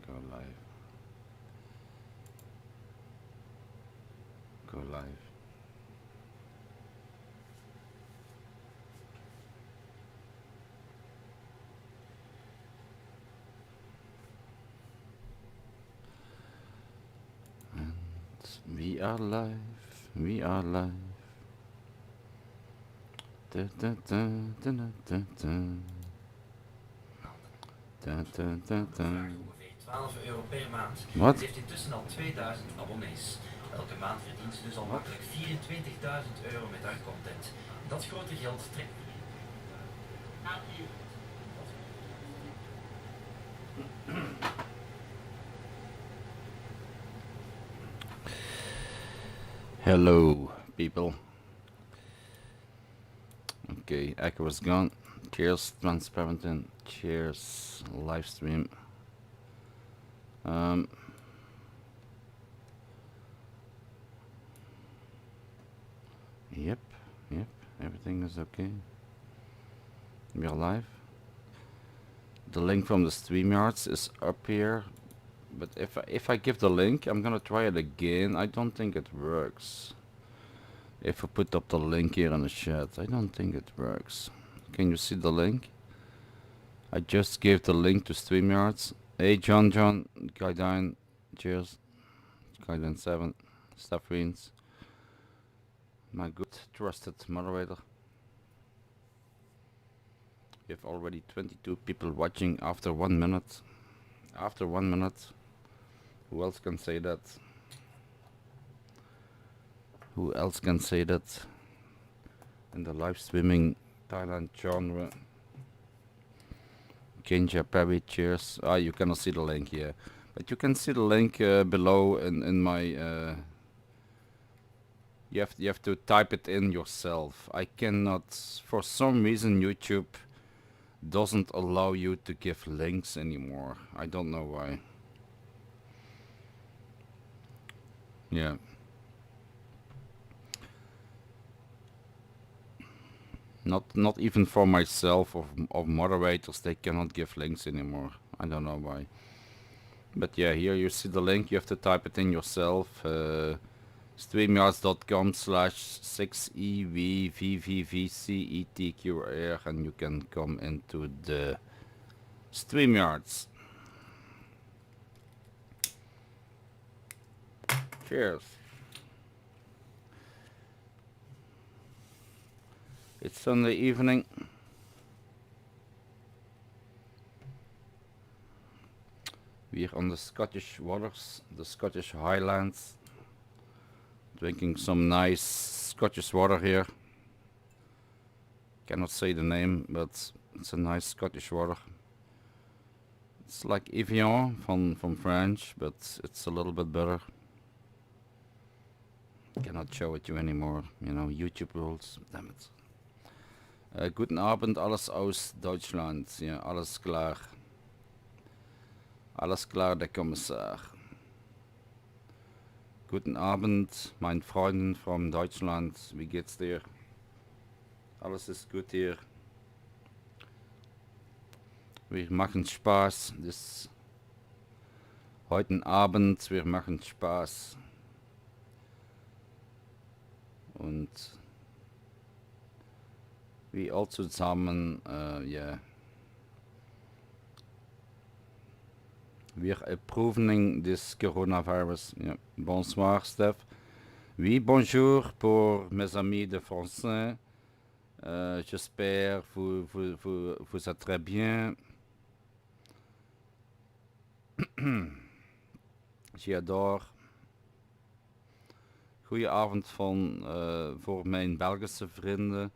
Go live. Go live. And we are live. We are live. Da, da, da, da, da, da. Da, da, da, da. Ongeveer 12 euro per maand. Wat? Het heeft intussen al 2000 abonnees. Elke maand verdient ze dus al makkelijk 24.000 euro met haar content. Dat grote geld trekt Hello, people. Okay, Echo is gone. Cheers, transparent and cheers, livestream. Yep, everything is okay. We are live. The link from the StreamYards is up here, but if I give the link, I'm gonna try it again. I don't think it works. If I put up the link here in the chat, I don't think it works. Can you see the link? I just gave the link to StreamYards. Hey, John, Guidine, cheers. Guidine 7, Steff, my good trusted moderator. We have already 22 people watching after 1 minute. After 1 minute. Who else can say that? Who else can say that in the live streaming Thailand genre? Kenja Perry, cheers. Ah, you cannot see the link here, but you can see the link below in my. You have to type it in yourself. I cannot, for some reason, YouTube doesn't allow you to give links anymore. I don't know why. Yeah. Not even for myself or moderators, they cannot give links anymore. I don't know why. But yeah, here you see the link, you have to type it in yourself. streamyards.com/6evvvvcetqr, and you can come into the StreamYards. Cheers. It's Sunday evening. We're on the Scottish waters, the Scottish Highlands, drinking some nice Scottish water here. Cannot say the name, but it's a nice Scottish water. It's like Evian from French, but it's a little bit better. Cannot show it to you anymore, you know, YouTube rules, damn it. Guten Abend, alles aus Deutschland. Ja, alles klar. Alles klar, der Kommissar. Guten Abend, mein Freunden from Deutschland. Wie geht's dir? Alles ist gut hier. Wir machen Spaß. Heute Abend, wir machen Spaß. Und wir all zusammen, yeah. Wir approving this coronavirus. Yeah. Bonsoir, Steff. Oui, bonjour pour mes amis de français. J'espère vous êtes très bien. J'adore. Goedenavond voor mijn Belgische vrienden.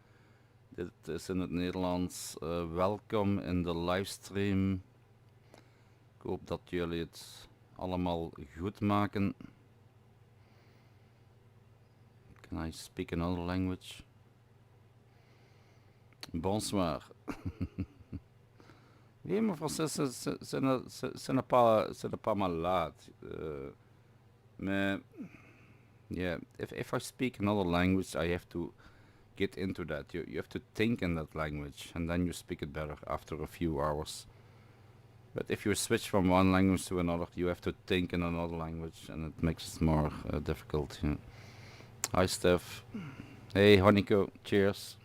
Dit is in het Nederlands. Welkom in de livestream. Ik hoop dat jullie het allemaal goed maken. Can I speak another language? Bonsoir. Oui, mon français, ce n'est pas malade. Mais, yeah, if I speak another language, I have to get into that. You have to think in that language, and then you speak it better after a few hours. But if you switch from one language to another, you have to think in another language, and it makes it more difficult. Yeah. Hi, Steff. Hey, Honeyco. Cheers.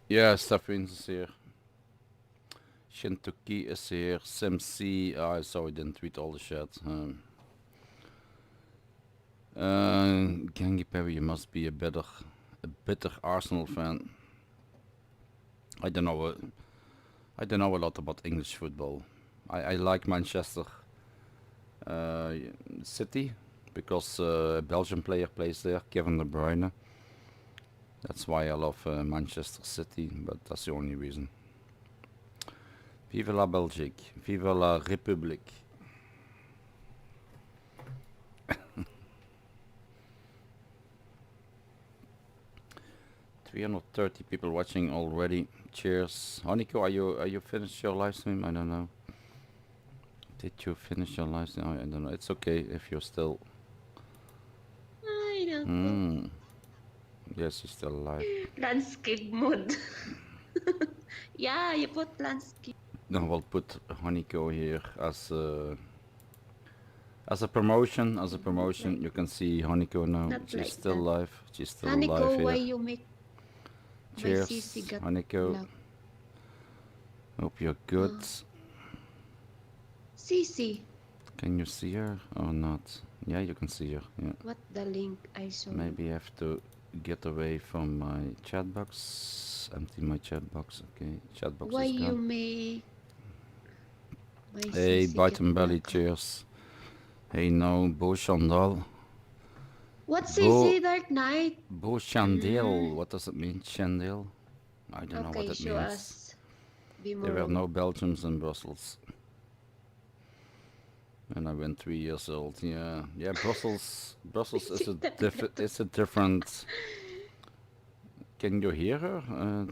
Yeah, Steff is here. Shintoki is here. SimC. Sorry, I didn't read all the chat. Gangi Perry, you must be a bitter Arsenal fan. I don't know. I don't know a lot about English football. I like Manchester City because a Belgian player plays there, Kevin De Bruyne. That's why I love Manchester City, but that's the only reason. Vive la Belgique, vive la République. 330 people watching already. Cheers. Honeyco, are you finished your live stream? I don't know. Did you finish your live stream? I don't know. It's okay if you're still. I don't know. Yes, you're still alive. Landscape mode. Yeah, you put landscape. No, we'll put Honeyco here as a promotion. As a promotion, you can see Honeyco now. Not She's like still that. alive. She's still Honeyco, alive why here. you make my Cheers, CC got Honeyco. locked? Hope you're good. CC. Can you see her or not? Yeah, you can see her. Yeah. What the link I saw? Maybe I have to get away from my chat box. Empty my chat box. Okay, chat box Why is you gone. make my Hey, CC Bite get and Belly, locked? cheers. Hey, no, Beau Chandal. What CC Dark Knight? Beau Chandel. What does it mean, Chandel? I don't know what it show means. us. Be There were no Belgians in Brussels. And I went 3 years old. Yeah, yeah. Brussels is a different. Can you hear her? I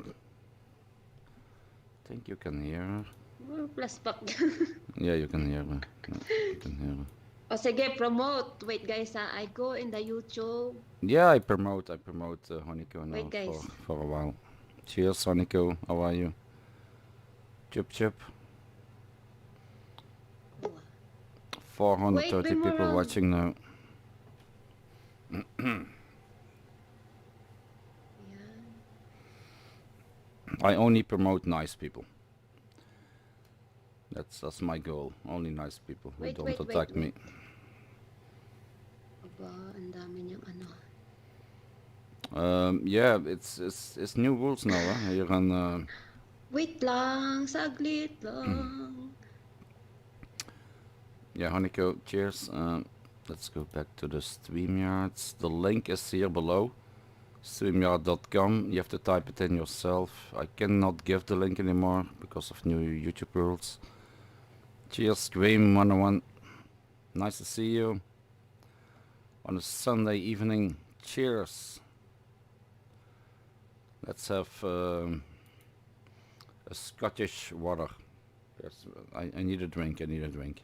think you can hear her. Plus back. Yeah, you can hear her. Yeah, you can hear her. O sige, promote. Wait guys, I go in the YouTube. Yeah, I promote Honeyco now. Wait, guys. For a while. Cheers, Honeyco. How are you? Chup chup. 430 people watching now. I only promote nice people. That's my goal. Only nice people who don't attack me. Ang dami niyang ano. Yeah, it's new rules now, huh? Here on. Wait lang, saglit lang. Yeah, Honeyco, cheers. Let's go back to the StreamYards. The link is here below. StreamYard.com. You have to type it in yourself. I cannot give the link anymore because of new YouTube rules. Cheers, Graham 101. Nice to see you on a Sunday evening. Cheers. Let's have a Scottish water. Yes, I need a drink. I need a drink.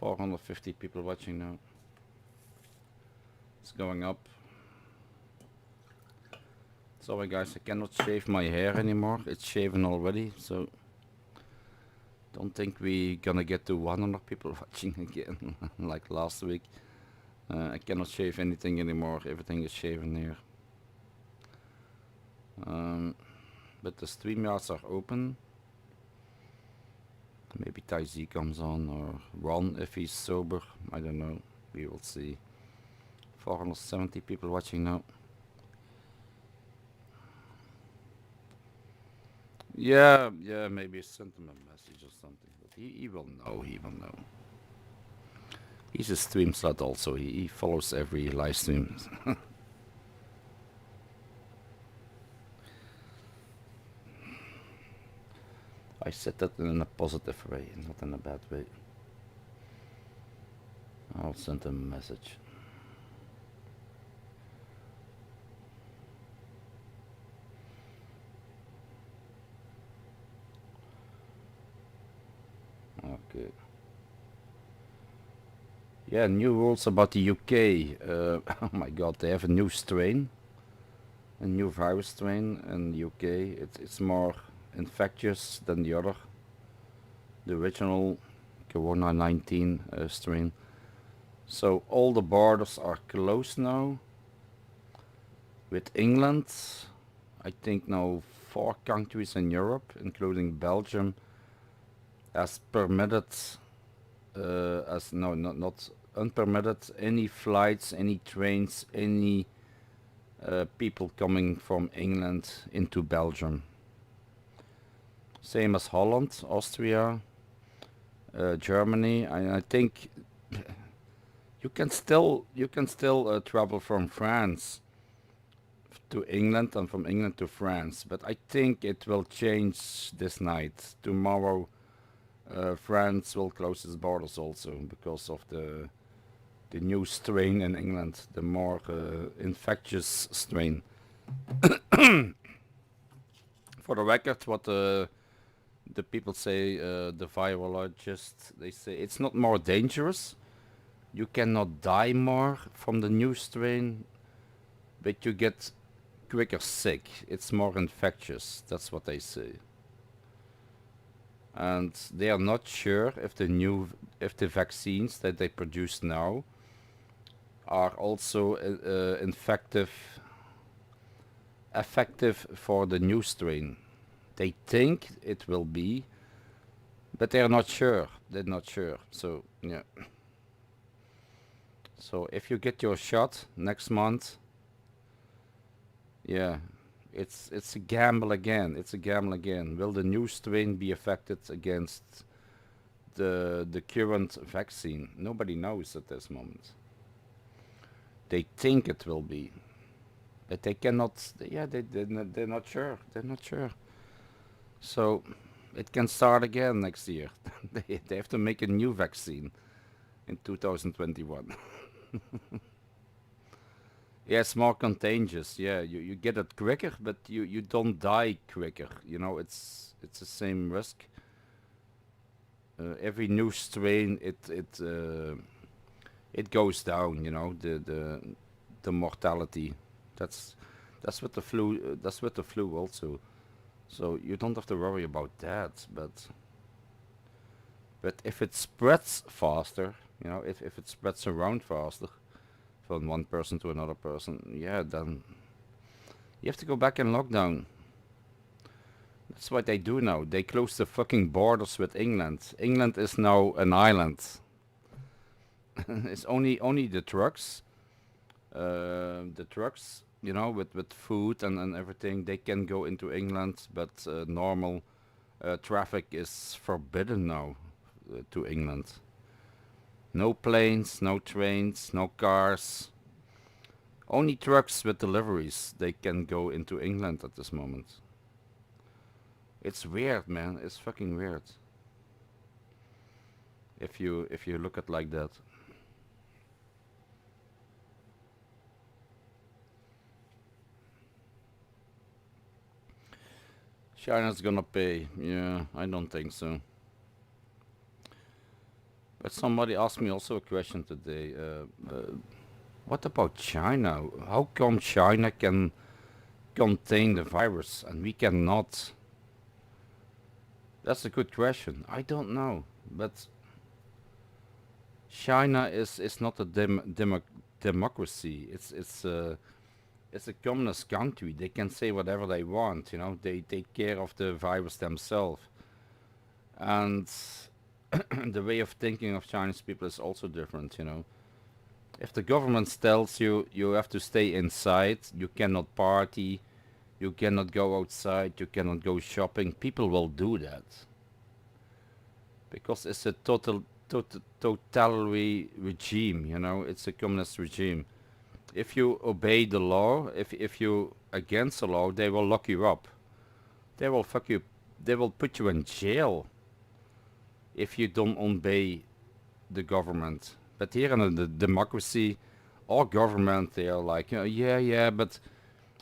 $450 people watching now. It's going up. Sorry guys, I cannot shave my hair anymore. It's shaven already, so don't think we gonna get to 100 people watching again like last week. I cannot shave anything anymore. Everything is shaven here. But the StreamYards are open. Maybe Tai Z comes on, or Ron if he's sober. I don't know. We will see. 470 people watching now. Yeah, maybe send him a message or something. But he will know. He's a stream slut also. He follows every live stream. I said that in a positive way, not in a bad way. I'll send him a message. Okay. Yeah, new rules about the UK. Oh my god, they have a new strain. A new virus strain in the UK. It's more infectious than the other. The original Corona-19 strain. So all the borders are closed now. With England, I think now 4 countries in Europe, including Belgium, has permitted, as no, not unpermitted, any flights, any trains, any people coming from England into Belgium. Same as Holland, Austria, Germany, and I think you can still travel from France to England and from England to France, but I think it will change this night. Tomorrow, France will close its borders also because of the new strain in England, the more infectious strain. For the record, what the people say, the virologists, they say it's not more dangerous. You cannot die more from the new strain, but you get quicker sick. It's more infectious. That's what they say. And they are not sure if the vaccines that they produce now are also effective for the new strain. They think it will be, but they are not sure. They're not sure. So yeah. So if you get your shot next month, yeah, it's a gamble again. It's a gamble again. Will the new strain be affected against the current vaccine? Nobody knows at this moment. They think it will be, but they cannot. Yeah, they're not sure. They're not sure. So it can start again next year. They have to make a new vaccine in 2021. Yeah, it's more contagious. Yeah, you get it quicker, but you don't die quicker. You know, it's the same risk. Every new strain, it goes down. You know, the mortality. That's with the flu. That's with the flu also. So you don't have to worry about that. But if it spreads faster, you know, if it spreads around faster from one person to another person, yeah, then you have to go back in lockdown. That's what they do now. They close the fucking borders with England. England is now an island. It's only the trucks. The trucks, you know, with food and everything, they can go into England, but normal traffic is forbidden now to England. No planes, no trains, no cars. Only trucks with deliveries, they can go into England at this moment. It's weird, man. It's fucking weird. If you look at like that. China's gonna pay. Yeah, I don't think so. But somebody asked me also a question today. What about China? How come China can contain the virus and we cannot? That's a good question. I don't know. But China is not a democracy. It's a communist country. They can say whatever they want. You know, they take care of the virus themselves. And the way of thinking of Chinese people is also different, you know. If the government tells you you have to stay inside, you cannot party, you cannot go outside, you cannot go shopping, people will do that. Because it's a totalitarian regime, you know, it's a communist regime. If you obey the law, if you against the law, they will lock you up. They will fuck you. They will put you in jail if you don't obey the government. But here in the democracy, our government, they are like, yeah, but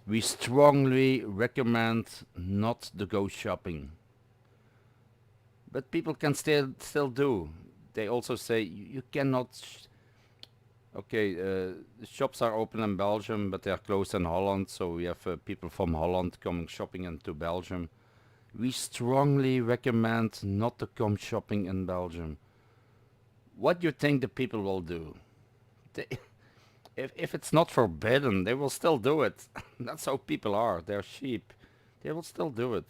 we strongly recommend not to go shopping. But people can still do. They also say you cannot. Okay, the shops are open in Belgium, but they are closed in Holland. So we have people from Holland coming shopping into Belgium. We strongly recommend not to come shopping in Belgium. What do you think the people will do? They, if it's not forbidden, they will still do it. That's how people are. They're sheep. They will still do it.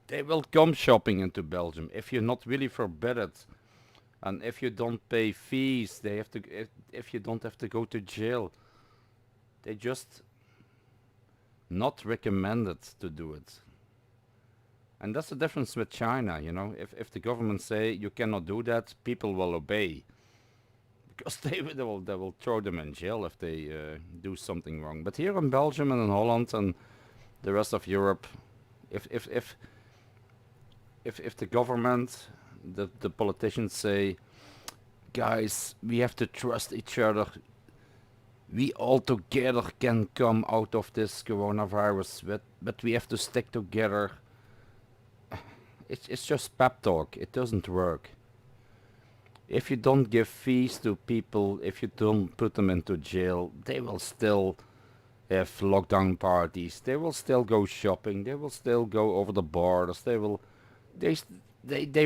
They will come shopping into Belgium if you're not really forbid it, and if you don't pay fees, they have to. If you don't have to go to jail, they just not recommended to do it. And that's the difference with China, you know. If the government say you cannot do that, people will obey, because they will throw them in jail if they do something wrong. But here in Belgium and in Holland and the rest of Europe, if the government, the politicians say, guys, we have to trust each other. We all together can come out of this coronavirus, but we have to stick together. It's just pep talk. It doesn't work. If you don't give fees to people, if you don't put them into jail, they will still have lockdown parties. They will still go shopping. They will still go over the borders. They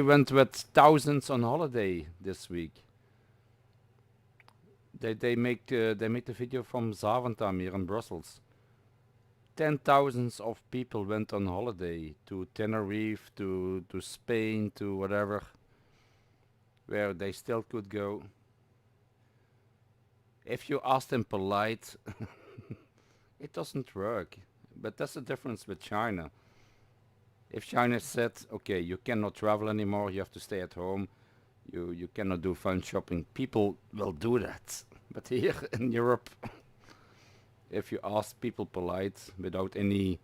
went with thousands on holiday this week. They make the video from Zaventem here in Brussels. 10,000s of people went on holiday to Tenerife, to Spain, to whatever, where they still could go. If you ask them polite, it doesn't work. But that's the difference with China. If China said, okay, you cannot travel anymore, you have to stay at home, you cannot do fun shopping, people will do that. But here in Europe, if you ask people polite without any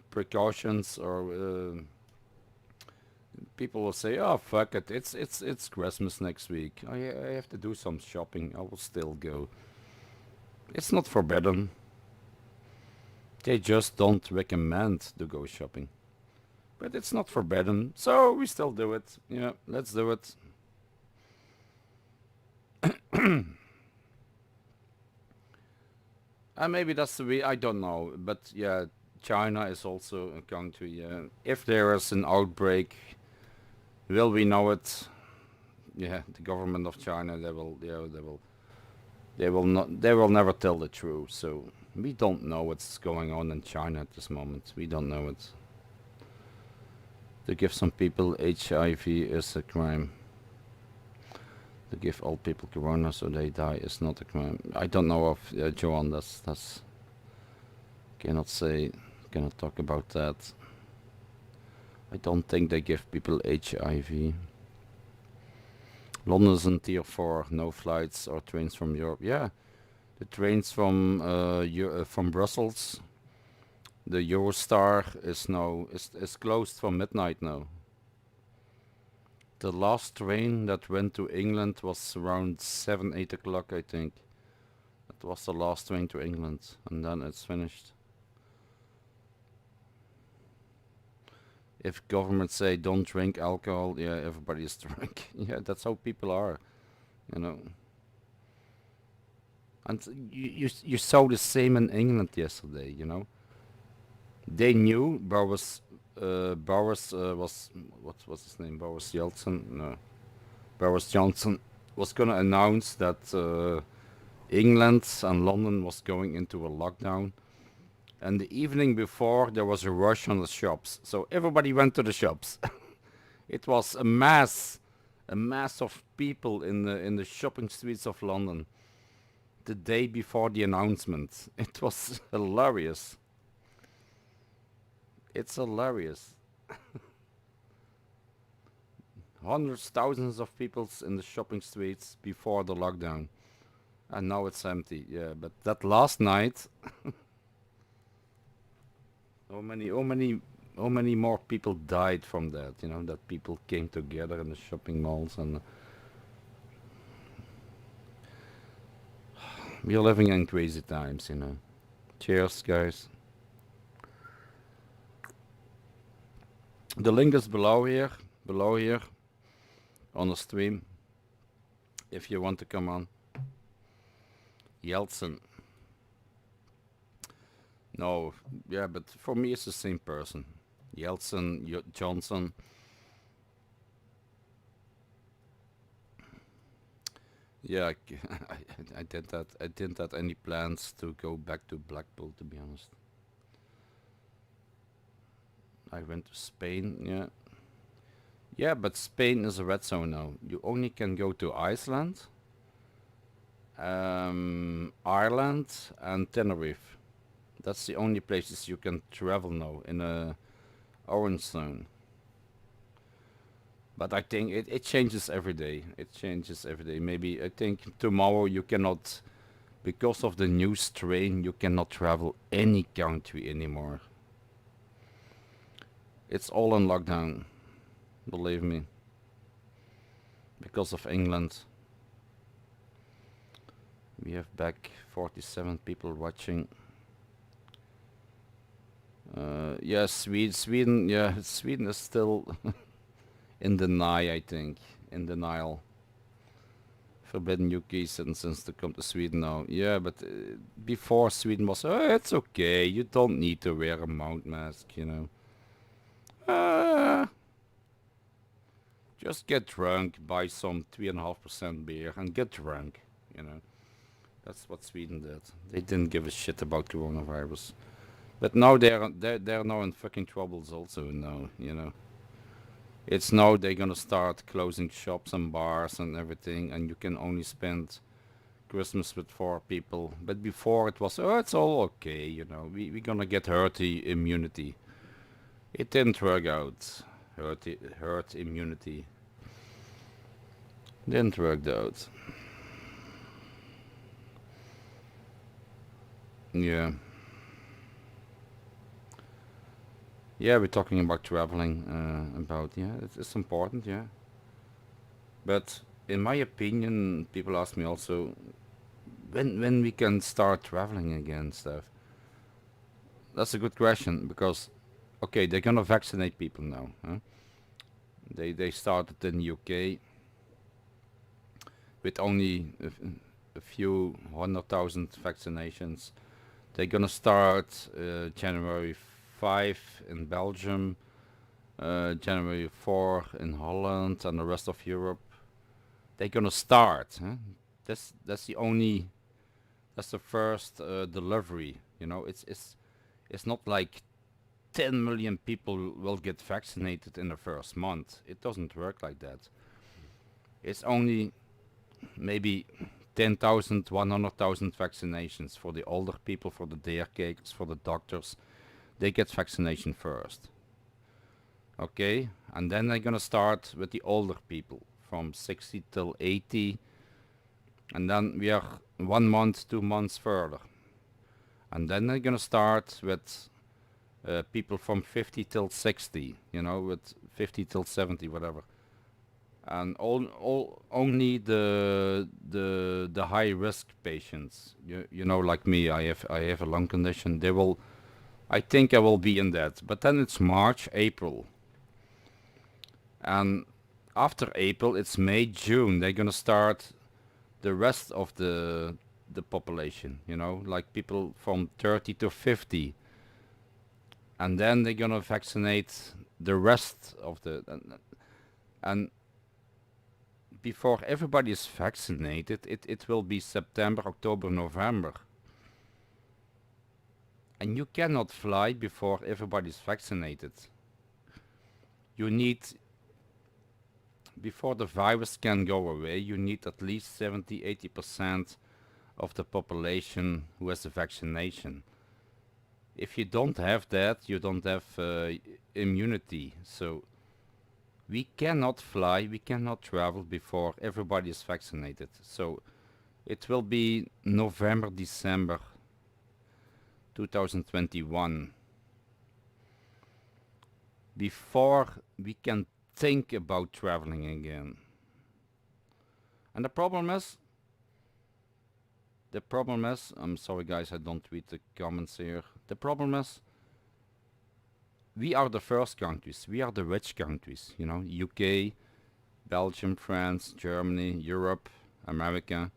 precautions, or people will say, oh fuck it, it's Christmas next week, I have to do some shopping, I will still go. It's not forbidden. They just don't recommend to go shopping. But it's not forbidden, so we still do it. Yeah, let's do it. Maybe that's the way, I don't know. But yeah, China is also a country. If there is an outbreak, will we know it? Yeah, the government of China, they will never tell the truth. So we don't know what's going on in China at this moment. We don't know it. To give some people HIV is a crime. To give all people corona so they die is not a crime. I don't know of Johan. That's cannot talk about that. I don't think they give people HIV. London is in tier 4. No flights or trains from Europe. Yeah, the trains from Brussels. The Eurostar is closed for midnight now. The last train that went to England was around 7-8 o'clock, I think. That was the last train to England, and then it's finished. If government say don't drink alcohol, yeah, everybody is drunk. Yeah, that's how people are, you know. And you saw the same in England yesterday, you know. They knew Boris was what's his name? Boris Yeltsin? No. Boris Johnson was gonna announce that England and London was going into a lockdown. And the evening before there was a rush on the shops, so everybody went to the shops. It was a mass of people in the shopping streets of London. The day before the announcement, it was hilarious. It's hilarious. Hundreds, thousands of people in the shopping streets before the lockdown. And now it's empty, yeah. But that last night, how many more people died from that? You know, that people came together in the shopping malls, and we are living in crazy times, you know. Cheers, guys. The link is below here, on the stream, if you want to come on. Yeltsin. No, yeah, but for me it's the same person. Yeltsin, Johnson. Yeah, I did that. I didn't have any plans to go back to Blackpool, to be honest. I went to Spain, yeah. Yeah, but Spain is a red zone now. You only can go to Iceland, Ireland, and Tenerife. That's the only places you can travel now in a orange zone. But I think it changes every day. It changes every day. Maybe I think tomorrow you cannot, because of the new strain, you cannot travel any country anymore. It's all on lockdown, believe me. Because of England. We have back 47 people watching. Yeah, Sweden, yeah, Sweden is still in denial, I think. In denial. Forbidden UK citizens to come to Sweden now. Yeah, but before Sweden was, oh, it's okay, you don't need to wear a mouth mask, you know. Just get drunk, buy some 3.5% beer and get drunk, you know. That's what Sweden did. They didn't give a shit about coronavirus. But now they're now in fucking troubles also now, you know. It's now they're gonna start closing shops and bars and everything, and you can only spend Christmas with 4 people. But before it was, oh, it's all okay, you know. We're gonna get herd immunity. It didn't work out. Herd immunity didn't work out. Yeah. Yeah, we're talking about traveling, yeah, it's important, yeah. But in my opinion, people ask me also, when we can start traveling again, stuff. That's a good question, because, okay, they're gonna vaccinate people now, huh? They started in UK with only a few 100,000 vaccinations. They're gonna start January 5 in Belgium, January 4 in Holland, and the rest of Europe. They're gonna start. Huh? That's the only. That's the first delivery. You know, it's not like 10 million people will get vaccinated in the first month. It doesn't work like that. It's only maybe 10,000, 100,000 vaccinations for the older people, for the caregivers, for the doctors. They get vaccination first. Okay, and then they're gonna start with the older people from 60 till 80, and then we are 1 month, 2 months further, and then they're gonna start with people from 50 till 60, you know, with 50 till 70, whatever. And only the high risk patients, you know, like me, I have a lung condition. They will, I think I will be in that. But then it's March, April, and after April it's May, June. They're gonna start the rest of the population, you know, like people from 30 to 50, and then they're gonna vaccinate the rest of the and before everybody is vaccinated, it will be September, October, November. And you cannot fly before everybody is vaccinated. You need, before the virus can go away, you need at least 70-80% of the population who has a vaccination. If you don't have that, you don't have immunity. So we cannot fly, we cannot travel before everybody is vaccinated. So it will be November, December 2021 before we can think about traveling again. And the problem is, I'm sorry guys, I don't read the comments here. The problem is, we are the first countries, we are the rich countries, you know, UK, Belgium, France, Germany, Europe, America.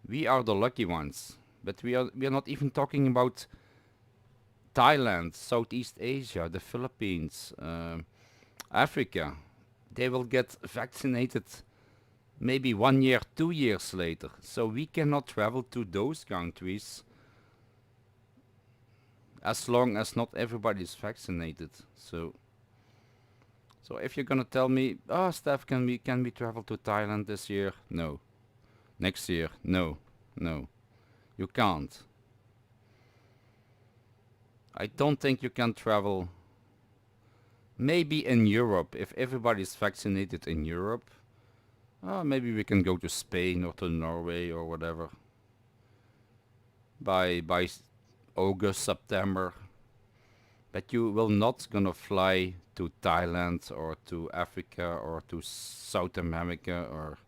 We are the lucky ones, but we are not even talking about Thailand, Southeast Asia, the Philippines, Africa. They will get vaccinated maybe 1 year, 2 years later. So we cannot travel to those countries as long as not everybody is vaccinated. So if you're gonna tell me, oh, Steph, can we travel to Thailand this year? No. Next year? No. No. You can't. I don't think you can travel. Maybe in Europe, if everybody's vaccinated in Europe, maybe we can go to Spain or to Norway or whatever. By August, September. But you will not gonna fly to Thailand or to Africa or to South America, or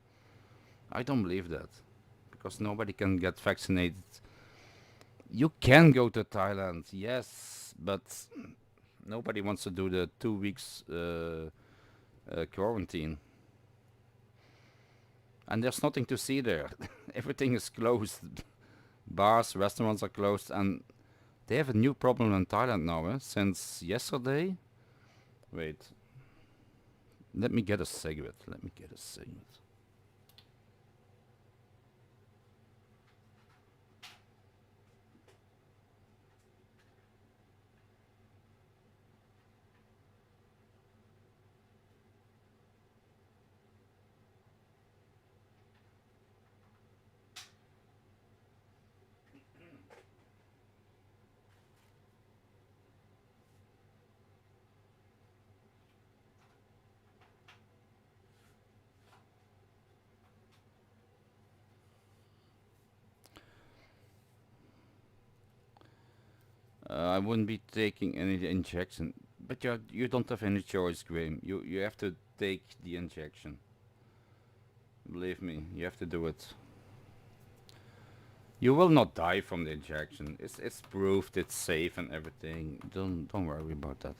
I don't believe that, because nobody can get vaccinated. You can go to Thailand, yes, but nobody wants to do the 2 weeks quarantine. And there's nothing to see there. Everything is closed. Bars, restaurants are closed, and they have a new problem in Thailand now, since yesterday. Wait. Let me get a cigarette. I wouldn't be taking any injection, but you don't have any choice, Graham. You have to take the injection. Believe me, you have to do it. You will not die from the injection. It's proved, it's safe and everything. Don't worry about that.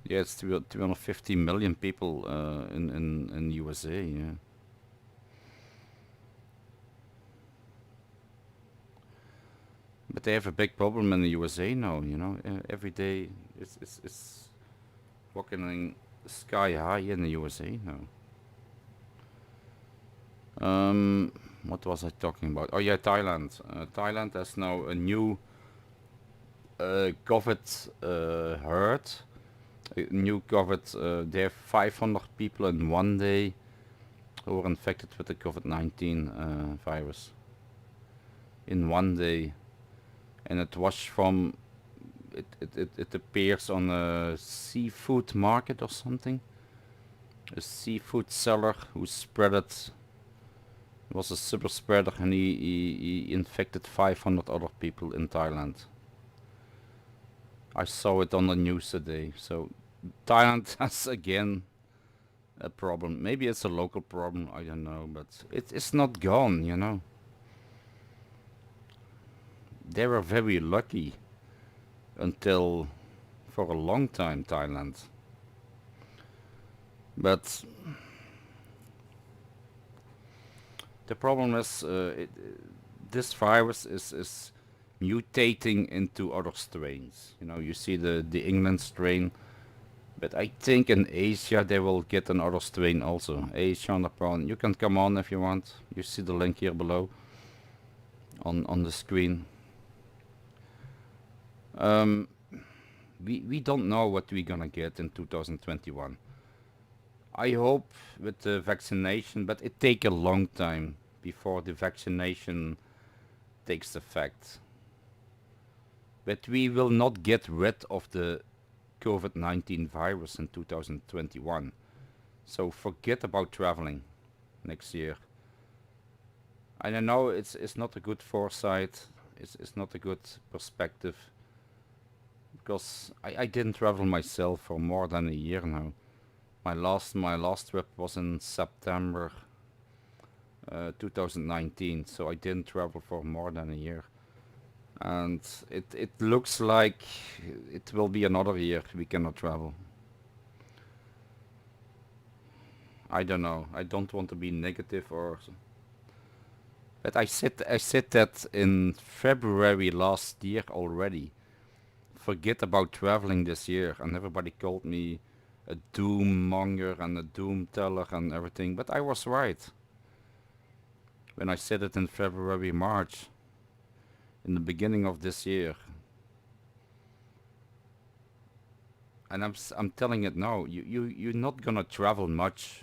Yeah, it's 250 million people in USA. Yeah. But they have a big problem in the USA now. You know, every day it's walking sky high in the USA now. What was I talking about? Oh yeah, Thailand. Thailand has now a new COVID herd. A new COVID. They have 500 people in one day who were infected with the COVID-19 virus. In one day, and it was from. It appears on a seafood market or something. A seafood seller who spread it. Was a super spreader, and he infected 500 other people in Thailand. I saw it on the news today. So Thailand has again a problem. Maybe it's a local problem, I don't know, but it's not gone, you know. They were very lucky until for a long time, Thailand. But the problem is this virus is mutating into other strains. You know, you see the England strain, but I think in Asia they will get another strain also. Asia on the prawn. You can come on if you want. You see the link here below on the screen. We don't know what we're gonna get in 2021. I hope with the vaccination, but it take a long time before the vaccination takes effect. But we will not get rid of the COVID-19 virus in 2021. So forget about traveling next year. And I know it's not a good foresight. It's not a good perspective because I didn't travel myself for more than a year now. My last trip was in September 2019, so I didn't travel for more than a year. And it looks like it will be another year we cannot travel. I don't know. I don't want to be negative or but I said that in February last year already. Forget about traveling this year, and everybody called me a doom monger and a doom teller and everything, but I was right when I said it in February, March, in the beginning of this year. And I'm telling it now. You're not gonna travel much.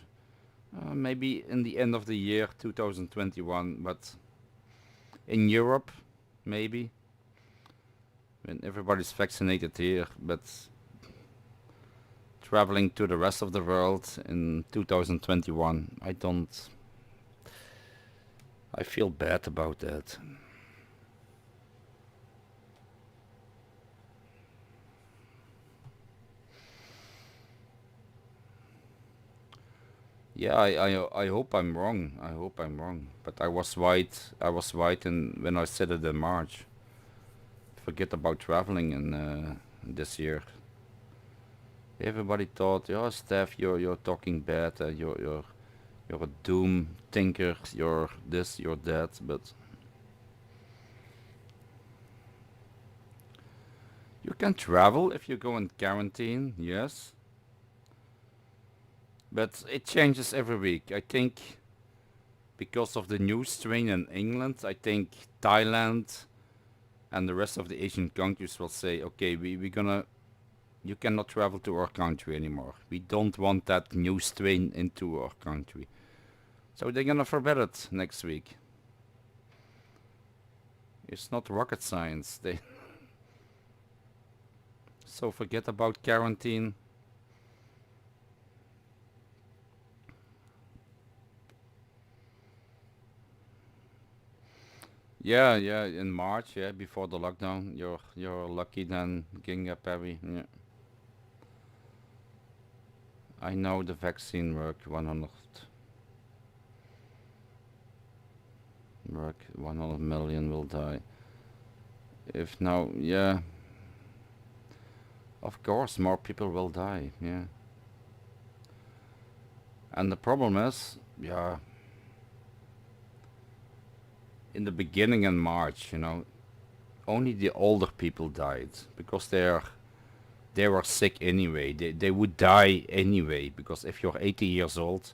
Maybe in the end of the year 2021, but in Europe, maybe when everybody's vaccinated here, but traveling to the rest of the world in 2021, I feel bad about that. Yeah, I hope I'm wrong. I hope I'm wrong. But I was right. I was right in when I said it in March. Forget about traveling in this year. Everybody thought, "Yeah, Steph, you're talking bad. You're a doom thinker. You're this, you're that." But you can travel if you go in quarantine. Yes, but it changes every week. I think because of the new strain in England, I think Thailand and the rest of the Asian countries will say, okay, you cannot travel to our country anymore. We don't want that new strain into our country. So they're gonna forbid it next week. It's not rocket science. So forget about quarantine. Yeah, yeah, in March, yeah, before the lockdown, you're lucky then, Ginga Perry. Yeah. I know the vaccine work 100 million will die. If now, yeah, of course more people will die, yeah. And the problem is, yeah, in the beginning in March, only the older people died because they were sick anyway. They would die anyway because if you're 80 years old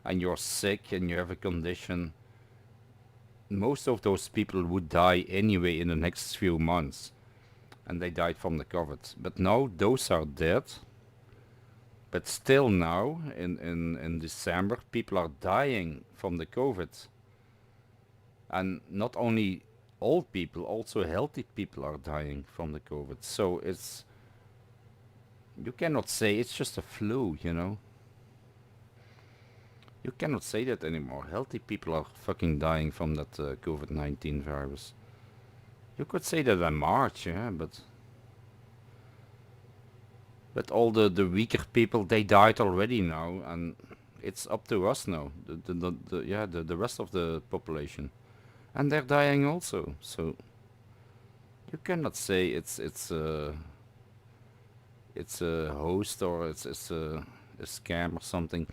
and you're sick and you have a condition, most of those people would die anyway in the next few months, and they died from the COVID. But now those are dead. But still now, in December, people are dying from the COVID. And not only old people, also healthy people are dying from the COVID. So you cannot say it's just a flu. You cannot say that anymore. Healthy people are fucking dying from that COVID-19 virus. You could say that in March, yeah, but all the weaker people, they died already now, and it's up to us now. The rest of the population, and they're dying also. So you cannot say it's a host or it's a scam or something.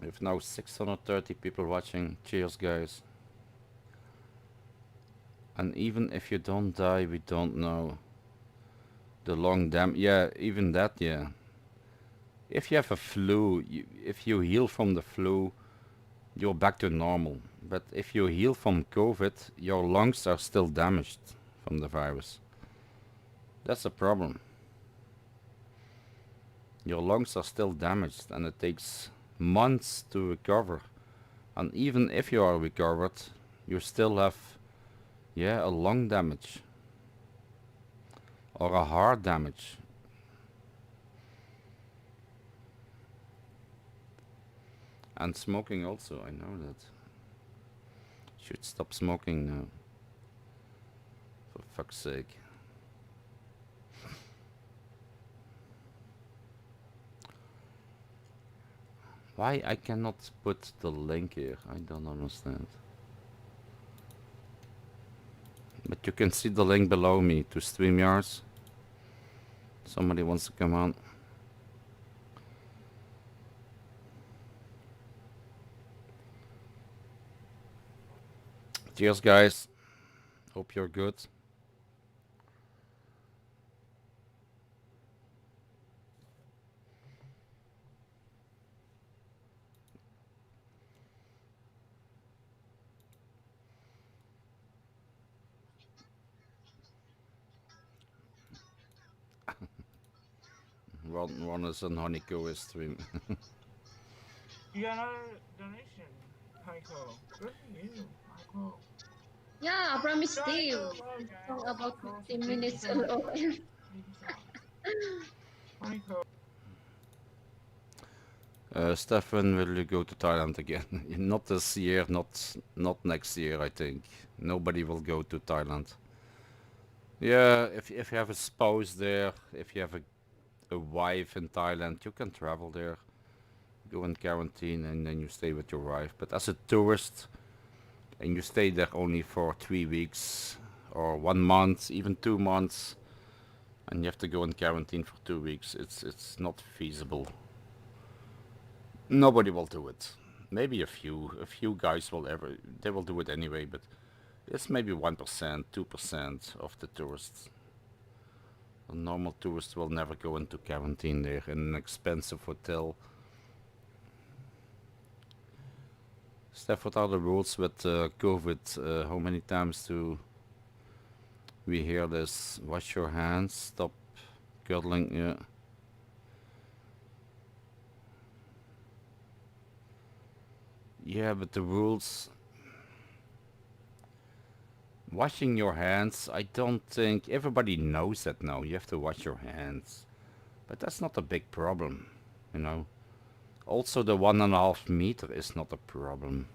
We have now 630 people watching. Cheers, guys. And even if you don't die, we don't know the long damage. Yeah, even that, yeah. If you have a flu, if you heal from the flu, you're back to normal. But if you heal from COVID, your lungs are still damaged from the virus. That's a problem. Your lungs are still damaged and it takes months to recover. And even if you are recovered, you still have, yeah, a lung damage or a heart damage. And smoking also, I know that. Should stop smoking now. For fuck's sake. Why I cannot put the link here? I don't understand. But you can see the link below me to StreamYards. Somebody wants to come on. Cheers, guys. Hope you're good. Ron is on Honeyco stream. You got another donation, Heiko. Good for you, Heiko. Yeah, I promise Steve. Heiko, bye, guys. Talk about Heiko, 15 thank you minutes so much. alone. Thank you so much. Heiko. Stefan, will you go to Thailand again? Not this year, not next year, I think. Nobody will go to Thailand. Yeah, if you have a spouse there, if you have a wife in Thailand, you can travel there. Go in quarantine and then you stay with your wife. But as a tourist, and you stay there only for 3 weeks or 1 month, even 2 months, and you have to go in quarantine for 2 weeks, it's not feasible. Nobody will do it. Maybe a few guys they will do it anyway, but it's maybe 1%, 2% of the tourists. A normal tourist will never go into quarantine there in an expensive hotel. Steph, what are the rules with COVID? How many times do we hear this? Wash your hands, stop cuddling, yeah. Yeah, but the rules... Washing your hands, I don't think... Everybody knows that now, you have to wash your hands. But that's not a big problem, you know. Also the 1.5 meter is not a problem.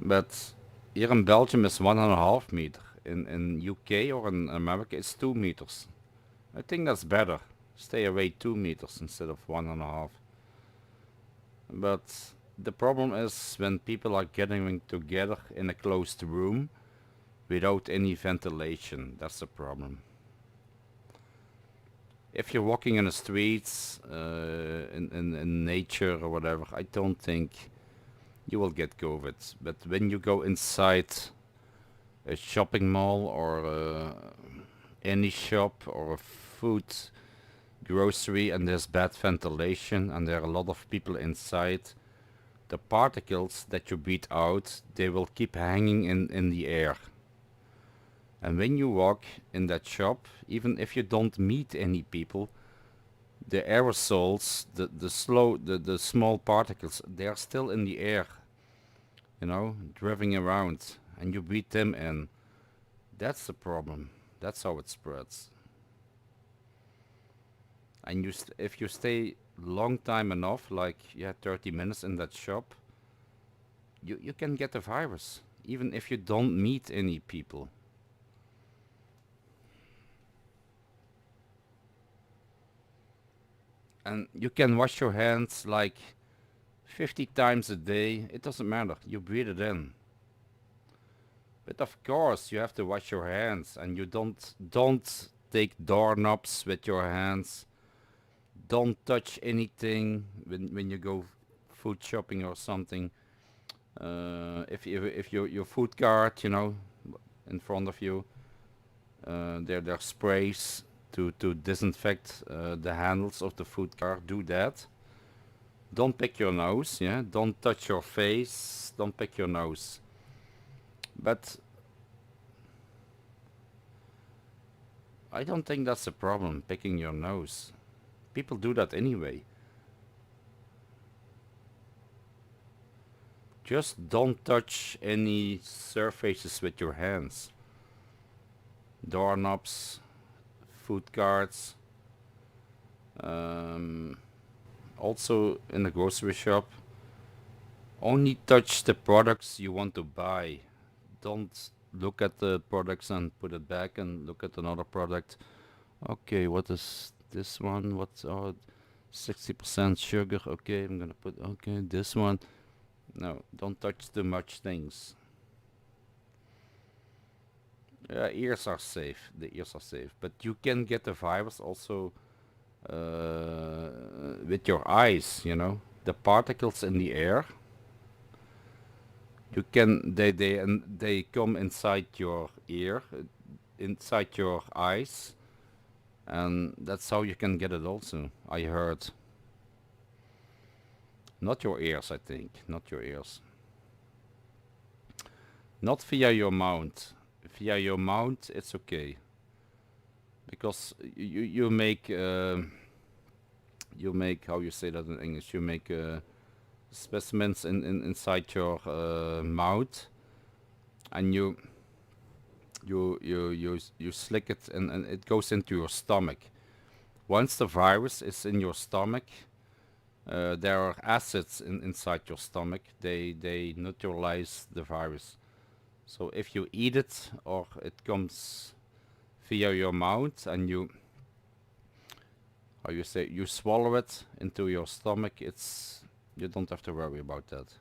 But here in Belgium is 1.5 meter. In UK or in America it's 2 meters. I think that's better. Stay away 2 meters instead of 1.5. But the problem is when people are getting together in a closed room without any ventilation. That's the problem. If you're walking in the streets, in nature or whatever, I don't think you will get COVID. But when you go inside a shopping mall or any shop or a food grocery and there's bad ventilation and there are a lot of people inside, the particles that you breathe out, they will keep hanging in the air. And when you walk in that shop, even if you don't meet any people, the aerosols, the small particles, they are still in the air, you know, driving around, and you breathe them in. That's the problem. That's how it spreads. And if you stay long time enough, like 30 minutes in that shop, you can get the virus, even if you don't meet any people. And you can wash your hands like 50 times a day. It doesn't matter. You breathe it in. But of course you have to wash your hands, and you don't take doorknobs with your hands. Don't touch anything when you go food shopping or something. If your food cart, you know, in front of you, there are sprays to disinfect the handles of the food cart. Do that. Don't pick your nose, yeah? Don't touch your face, don't pick your nose. But I don't think that's a problem, picking your nose. People do that anyway. Just don't touch any surfaces with your hands. Doorknobs, food carts. Also in the grocery shop. Only touch the products you want to buy. Don't look at the products and put it back and look at another product. Okay, what is this one? What's 60% sugar? Okay, I'm gonna put this one. No, don't touch too much things. Ears are safe. The ears are safe, but you can get the virus also with your eyes. You know, the particles in the air. You can they come inside your ear, inside your eyes, and that's how you can get it also. I heard. Not your ears, I think. Not your ears. Not via your mouth. Via your mouth, it's okay. Because you make how you say that in English. You make specimens inside your mouth, and you slick it, and it goes into your stomach. Once the virus is in your stomach, there are acids inside your stomach. They neutralize the virus. So if you eat it or it comes via your mouth and you swallow it into your stomach, you don't have to worry about that.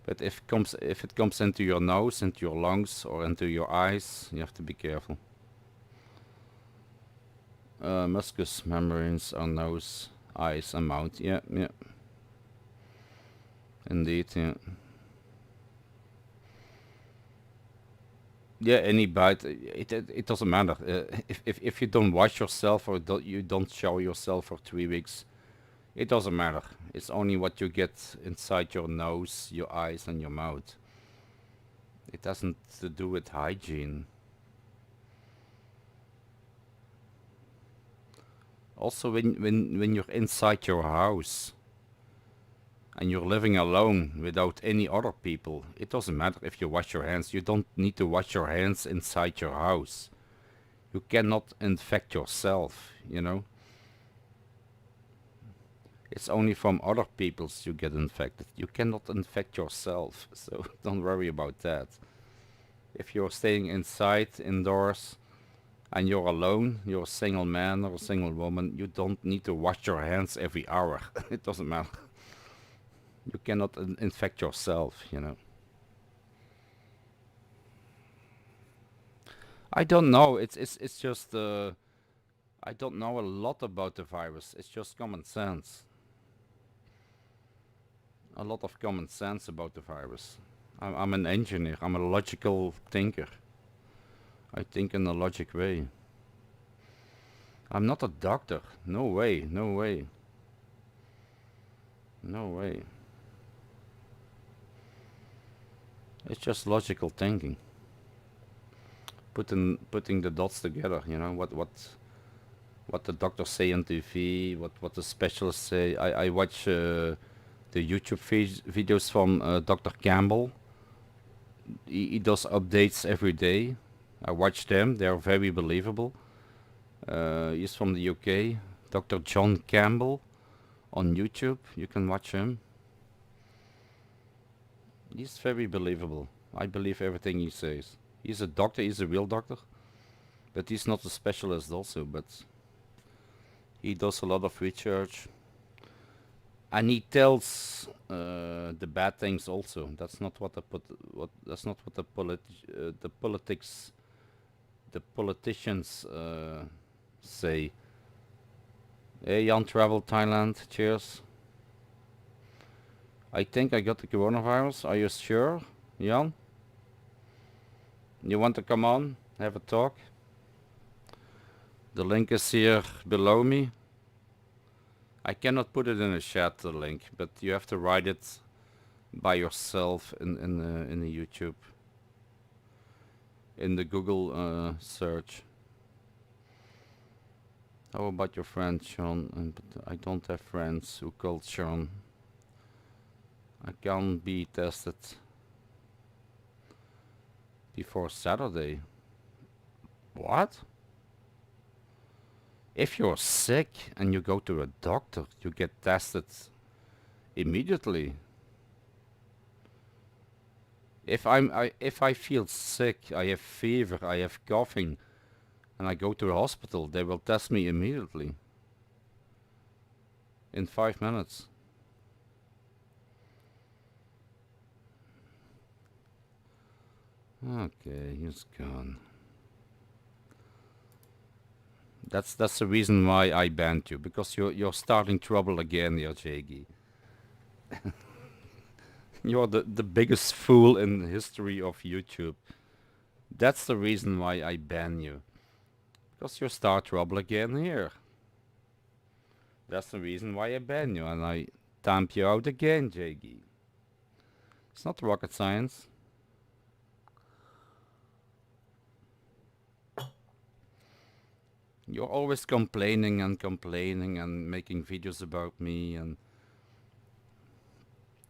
But if it comes into your nose, into your lungs, or into your eyes, you have to be careful. Mucous membranes are nose, eyes, and mouth. Yeah. Indeed, yeah. Yeah, any bite, it doesn't matter. If you don't wash yourself or you don't shower yourself for 3 weeks, it doesn't matter. It's only what you get inside your nose, your eyes, and your mouth. It doesn't to do with hygiene. Also, when you're inside your house and you're living alone without any other people, it doesn't matter if you wash your hands. You don't need to wash your hands inside your house. You cannot infect yourself, you know. It's only from other peoples you get infected. You cannot infect yourself, so don't worry about that. If you're staying inside, indoors, and you're alone, you're a single man or a single woman, you don't need to wash your hands every hour. It doesn't matter. You cannot infect yourself, you know. I don't know. It's just I don't know a lot about the virus. It's just common sense. A lot of common sense about the virus. I'm an engineer. I'm a logical thinker. I think in a logic way. I'm not a doctor. No way. No way. No way. It's just logical thinking. Putting the dots together, you know, what the doctors say on TV, what the specialists say. I watch the YouTube videos from Dr. Campbell. He does updates every day. I watch them. They are very believable. He's from the UK. Dr. John Campbell on YouTube. You can watch him. He's very believable. I believe everything he says. He's a doctor. He's a real doctor. But he's not a specialist also. But he does a lot of research. And he tells the bad things also. That's not what the politicians say. Hey, Jan travel Thailand. Cheers. I think I got the coronavirus. Are you sure, Jan? You want to come on, have a talk? The link is here below me. I cannot put it in a chat, the link, but you have to write it by yourself in the YouTube, in the Google search. How about your friend Sean? But I don't have friends who called Sean. I can't be tested before Saturday. What? If you're sick and you go to a doctor, you get tested immediately. If I feel sick, I have fever, I have coughing, and I go to the hospital, they will test me immediately. In 5 minutes. Okay, he's gone. That's the reason why I banned you, because you're starting trouble again here, Jaggy. You're the biggest fool in the history of YouTube. That's the reason why I ban you. Because you start trouble again here. That's the reason why I ban you, and I tamp you out again, Jaggy. It's not rocket science. You're always complaining and complaining and making videos about me, and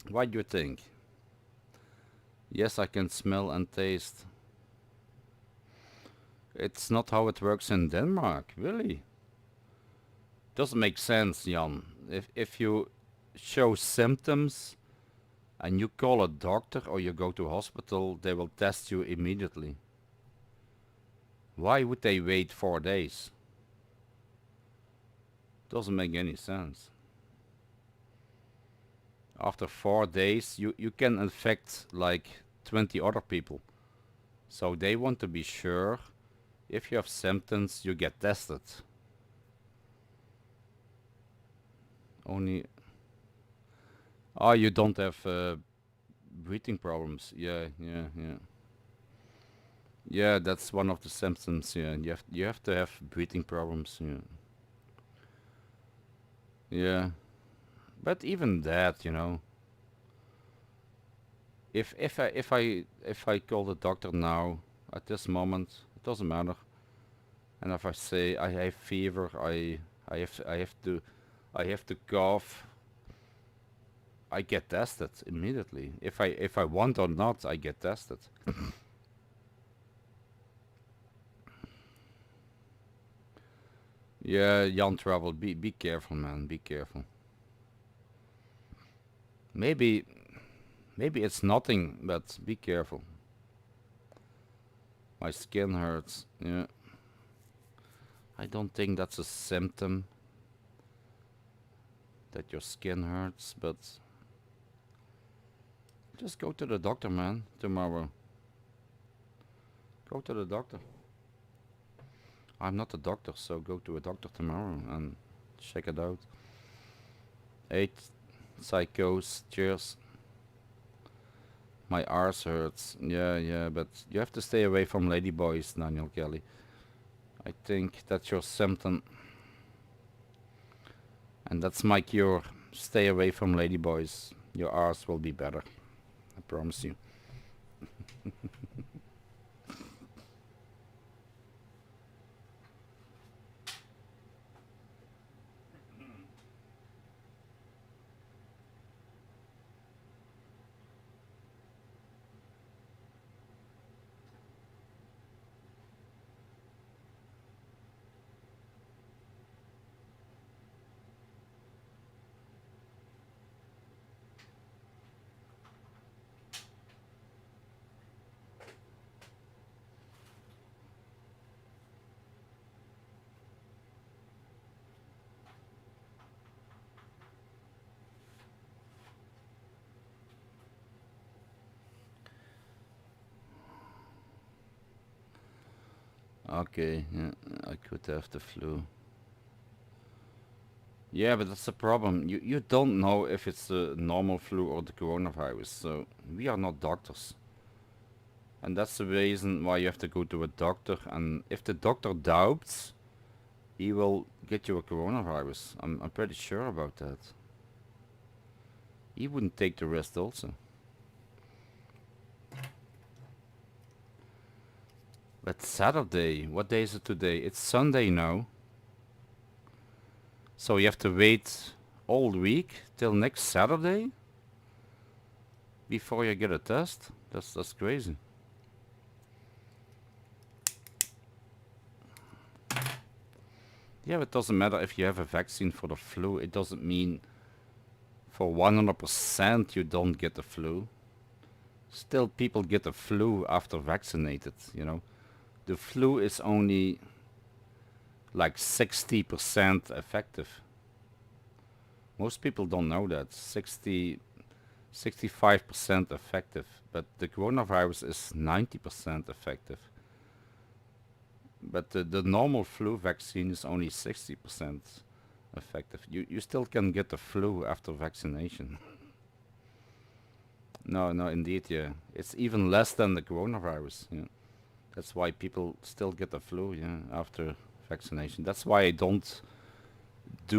what do you think? Yes, I can smell and taste. It's not how it works in Denmark, really. Doesn't make sense, Jan. If you show symptoms and you call a doctor or you go to hospital, they will test you immediately. Why would they wait 4 days? Doesn't make any sense. After 4 days, you can infect like 20 other people. So they want to be sure if you have symptoms, you get tested. Only... Oh, you don't have breathing problems. Yeah. Yeah, that's one of the symptoms. Yeah, you have to have breathing problems. Yeah. Yeah, but even that, you know, if I call the doctor now at this moment, it doesn't matter. And if I say I have fever, I have to cough, I get tested immediately. If I want or not, I get tested. Yeah, Jan Travel, be careful, man. Be careful. Maybe it's nothing, but be careful. My skin hurts. Yeah. I don't think that's a symptom that your skin hurts, but just go to the doctor, man, tomorrow. Go to the doctor. I'm not a doctor, so go to a doctor tomorrow and check it out. 8 psychos, cheers. My arse hurts. Yeah, but you have to stay away from ladyboys, Daniel Kelly. I think that's your symptom. And that's my cure. Stay away from ladyboys. Your arse will be better. I promise you. Okay, yeah, I could have the flu. Yeah, but that's the problem. You don't know if it's the normal flu or the coronavirus, so we are not doctors. And that's the reason why you have to go to a doctor, and if the doctor doubts, he will get you a coronavirus. I'm pretty sure about that. He wouldn't take the risk also. But Saturday, what day is it today? It's Sunday now. So you have to wait all week till next Saturday before you get a test? That's crazy. Yeah, it doesn't matter if you have a vaccine for the flu. It doesn't mean for 100% you don't get the flu. Still, people get the flu after vaccinated, you know. The flu is only like 60% effective. Most people don't know that. 65% effective, but the coronavirus is 90% effective. But the normal flu vaccine is only 60% effective. You still can get the flu after vaccination. No, indeed, yeah. It's even less than the coronavirus. Yeah. That's why people still get the flu, yeah, after vaccination. That's why I don't do